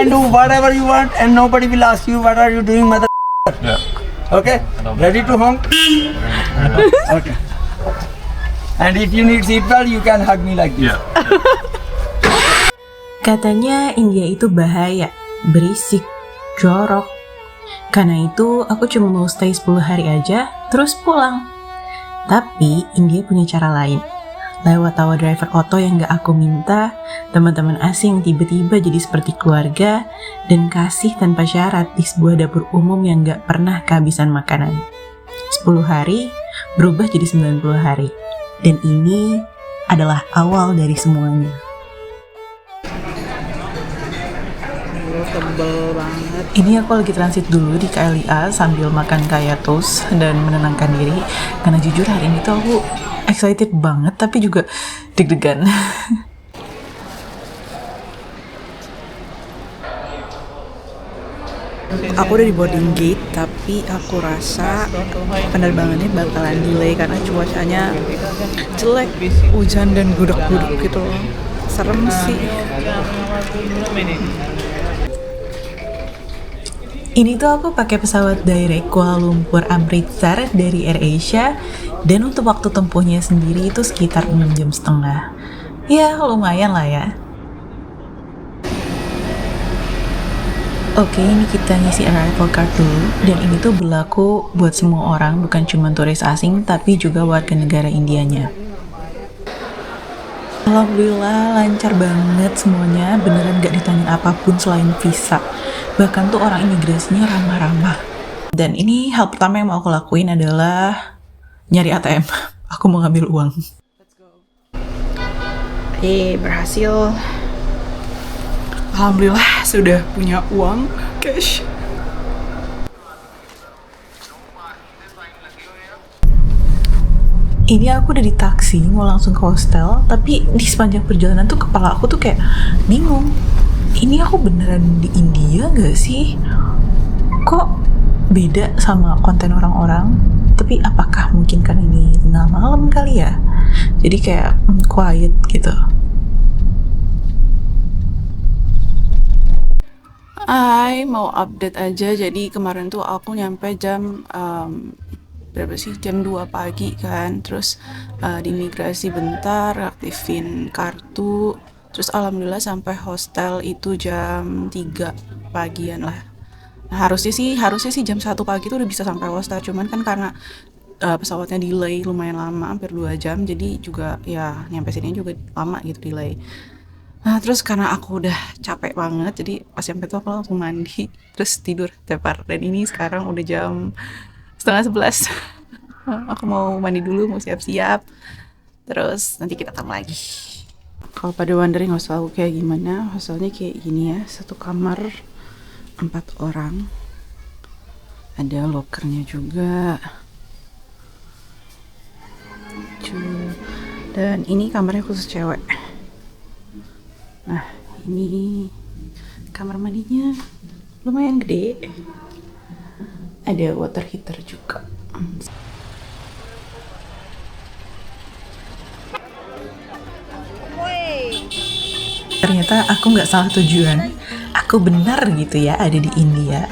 can do whatever you want and nobody will ask you what are you doing, mother. Yeah. Okay? Ready to honk? Okay. And if you need seatbelt, you can hug me like this. Yeah. Katanya India itu bahaya, berisik, jorok. Karena itu aku cuma mau stay 10 hari aja, terus pulang. Tapi India punya cara lain. Lewat tawa driver auto yang gak aku minta, teman-teman asing tiba-tiba jadi seperti keluarga, dan kasih tanpa syarat di sebuah dapur umum yang gak pernah kehabisan makanan. 10 hari berubah jadi 90 hari. Dan ini adalah awal dari semuanya. Tebel banget. Ini aku lagi transit dulu di KLIA sambil makan kaya toast dan menenangkan diri. Karena jujur hari ini tuh aku excited banget tapi juga deg-degan. Aku udah di boarding gate, tapi aku rasa penerbangannya bakalan delay karena cuacanya jelek, hujan dan gudeg-gudeg gitu loh. Serem sih. Ini tuh aku pakai pesawat direct Kuala Lumpur Amritsar dari AirAsia, dan untuk waktu tempuhnya sendiri itu sekitar 6,5 jam. Ya lumayan lah ya. Oke, ini kita ngisi arrival card dulu, dan ini tuh berlaku buat semua orang, bukan cuma turis asing tapi juga warga negara Indianya. Alhamdulillah lancar banget semuanya, beneran gak ditanyain apapun selain visa. Bahkan tuh orang imigrasinya ramah-ramah. Dan ini hal pertama yang mau aku lakuin adalah nyari ATM. Aku mau ngambil uang. Berhasil. Alhamdulillah sudah punya uang cash. Ini aku udah di taksi, mau langsung ke hostel, tapi di sepanjang perjalanan tuh kepala aku tuh kayak bingung. Ini aku beneran di India gak sih? Kok beda sama konten orang-orang? Tapi apakah mungkin karena ini tengah malam kali ya? Jadi kayak quiet gitu. Mau update aja, jadi kemarin tuh aku nyampe jam berapa sih? Jam 2 pagi kan, terus di imigrasi bentar, aktifin kartu, terus alhamdulillah sampai hostel itu jam 3 pagian lah. Nah, harusnya sih jam 1 pagi tuh udah bisa sampai hostel, cuman kan karena pesawatnya delay lumayan lama, hampir 2 jam, jadi juga ya nyampe sini juga lama gitu delay. Nah terus karena aku udah capek banget, jadi pas sampai tuh aku langsung mandi, terus tidur tepar. Dan ini sekarang udah jam 10:30. Aku mau mandi dulu, mau siap-siap, terus nanti kita ketemu lagi. Kalau pada wondering hostel aku kayak gimana, hostelnya kayak gini ya, satu kamar 4 orang, ada lokernya juga. Dan ini kamarnya khusus cewek. Nah, ini kamar mandinya lumayan gede. Ada water heater juga. Ternyata aku nggak salah tujuan. Aku benar gitu ya ada di India.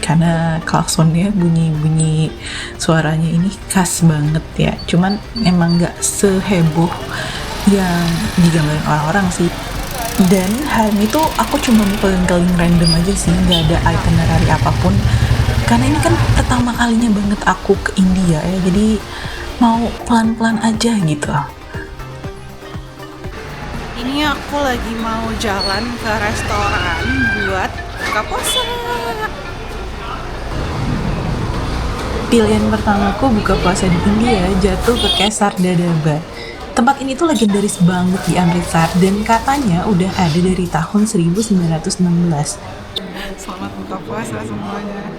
Karena klaksonnya bunyi suaranya ini khas banget ya. Cuman emang nggak seheboh yang digambarin orang-orang sih. Dan hari ini tuh aku cuma mau keliling-keliling random aja sih, nggak ada itinerary apapun. Karena ini kan pertama kalinya banget aku ke India ya, jadi mau pelan-pelan aja gitu. Ini aku lagi mau jalan ke restoran buat buka puasa. Pilihan pertamaku buka puasa di India jatuh ke Kesar Dadaba. Tempat ini tuh legendaris banget di Amritsar dan katanya udah ada dari tahun 1916. Selamat buka puasa semuanya.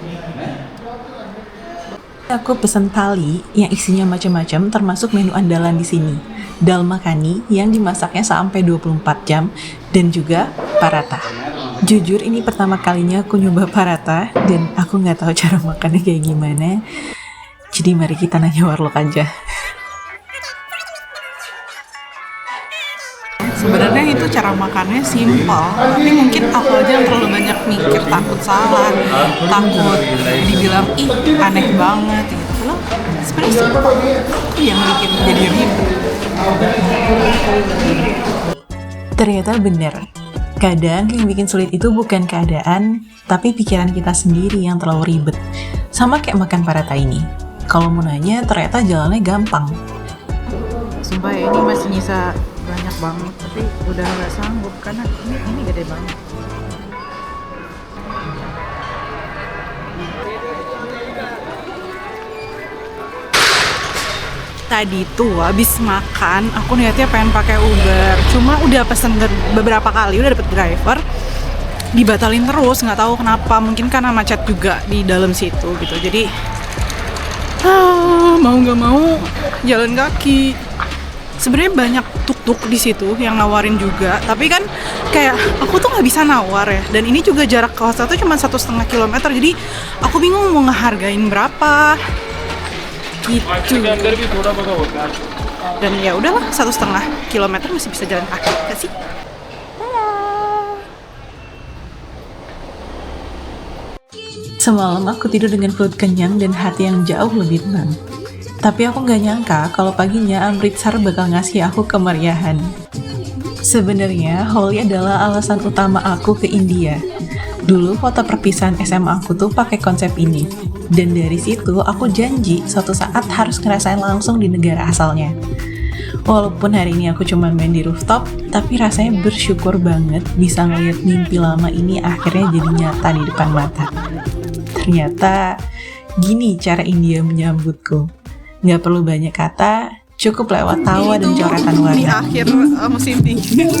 Aku pesen thali yang isinya macam-macam, termasuk menu andalan di sini. Dal makhani yang dimasaknya sampai 24 jam dan juga paratha. Jujur ini pertama kalinya aku nyoba paratha dan aku nggak tahu cara makannya kayak gimana. Jadi mari kita nanya warlock aja. Sebenarnya itu cara makannya simpel, tapi mungkin aku aja yang terlalu banyak mikir takut salah, takut dibilang ih aneh banget gitu loh. Sebenarnya simpel, itu yang bikin jadi ribet. Ternyata bener, kadang yang bikin sulit itu bukan keadaan, tapi pikiran kita sendiri yang terlalu ribet. Sama kayak makan paratha ini. Kalau mau nanya, ternyata jalannya gampang. Sumpah ya, ini masih nyisa banyak banget, tapi udah nggak sanggup karena ini gede banget. Tadi tuh abis makan, aku niatnya pengen pakai Uber. Cuma udah pesen beberapa kali, udah dapet driver, dibatalin terus, nggak tahu kenapa. Mungkin karena macet juga di dalam situ gitu. Jadi mau nggak mau jalan kaki. Sebenarnya banyak tuk-tuk di situ yang nawarin juga, tapi kan kayak aku tuh nggak bisa nawar ya. Dan ini juga jarak ke hostel tuh cuma 1,5 kilometer, jadi aku bingung mau ngehargain berapa. Gitu. Dan ya udahlah, 1,5 kilometer masih bisa jalan kaki, gak sih? Semalam aku tidur dengan perut kenyang dan hati yang jauh lebih tenang. Tapi aku gak nyangka kalau paginya Amritsar bakal ngasih aku kemeriahan. Sebenarnya Holi adalah alasan utama aku ke India. Dulu foto perpisahan SMA aku tuh pakai konsep ini. Dan dari situ aku janji suatu saat harus ngerasain langsung di negara asalnya. Walaupun hari ini aku cuma main di rooftop, tapi rasanya bersyukur banget bisa ngeliat mimpi lama ini akhirnya jadi nyata di depan mata. Ternyata gini cara India menyambutku. Nggak perlu banyak kata, cukup lewat tawa dan coretan warna. Ini akhir musim dingin.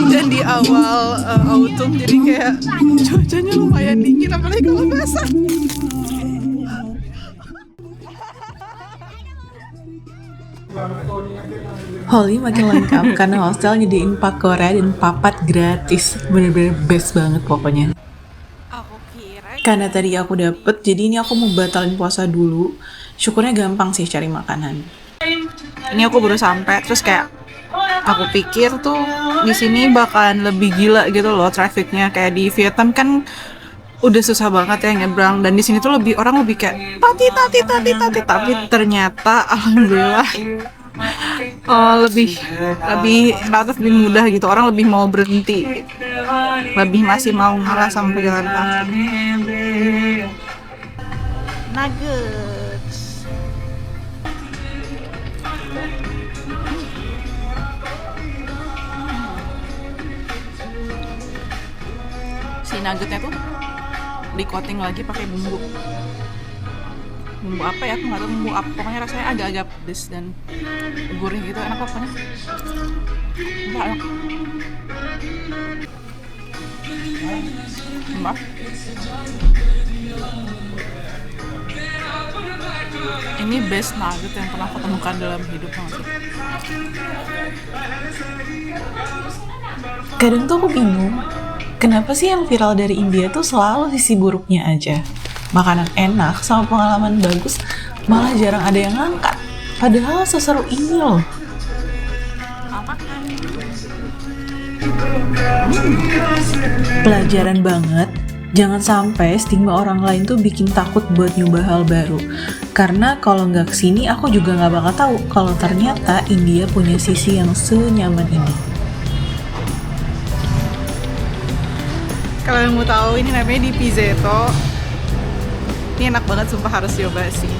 Dan di awal autumn, jadi kayak cuacanya lumayan dingin, apalagi kalau basah. Holi makin lengkap karena hostel nyediain pakora dan papat gratis. Bener-bener best banget pokoknya. Karena tadi aku dapet, jadi ini aku mau batalin puasa dulu. Syukurnya gampang sih cari makanan. Ini aku baru sampai, terus kayak aku pikir tuh di sini bakalan lebih gila gitu loh trafficnya. Kayak di Vietnam kan udah susah banget ya nyebrang, dan di sini tuh orang lebih kayak tati. Tapi ternyata alhamdulillah lebih relatif lebih mudah gitu. Orang lebih mau berhenti, lebih masih mau ngalah sama pejalan kaki. Nuggets. Si nuggetnya tuh di coating lagi pakai bumbu apa ya, aku nggak tahu bumbu apa, pokoknya rasanya agak-agak pedes dan gurih gitu, enak pokoknya. Enak. Ini best nugget yang pernah aku temukan dalam hidup banget. Kadang tuh aku bingung, kenapa sih yang viral dari India tuh selalu sisi buruknya aja? Makanan enak sama pengalaman bagus malah jarang ada yang ngangkat. Padahal seseru ini loh. Pelajaran banget, jangan sampai stigma orang lain tuh bikin takut buat nyoba hal baru. Karena kalau nggak kesini, aku juga nggak bakal tahu kalau ternyata India punya sisi yang senyaman ini. Kalau yang mau tahu, ini namanya di Pizzetto. Ini enak banget, sumpah harus coba sih.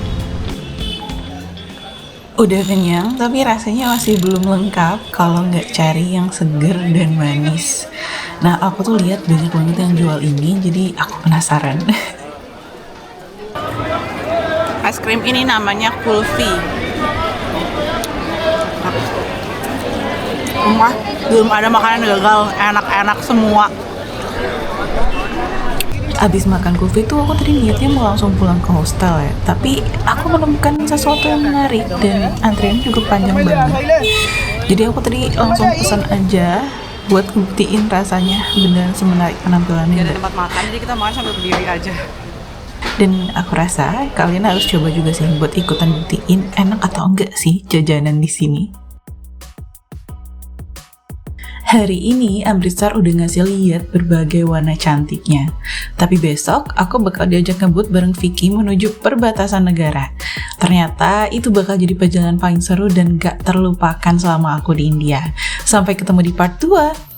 Udah kenyang, tapi rasanya masih belum lengkap kalau nggak cari yang seger dan manis. Nah, aku tuh lihat banyak banget yang jual ini, jadi aku penasaran. Es krim ini namanya kulfi. Belum ada makanan gagal, enak-enak semua. Abis makan kulfi tuh aku tadi niatnya mau langsung pulang ke hostel ya. Tapi aku menemukan sesuatu yang menarik dan antrian juga panjang banget. Jadi aku tadi langsung pesan aja buat buktiin rasanya beneran semenarik penampilannya. Gak ada tempat makan, jadi kita makan sambil berdiri aja. Dan aku rasa kalian harus coba juga sih buat ikutan buktiin enak atau enggak sih jajanan di sini. Hari ini Amritsar udah ngasih lihat berbagai warna cantiknya. Tapi besok aku bakal diajak ngebut bareng Vicky menuju perbatasan negara. Ternyata itu bakal jadi perjalanan paling seru dan gak terlupakan selama aku di India. Sampai ketemu di part 2.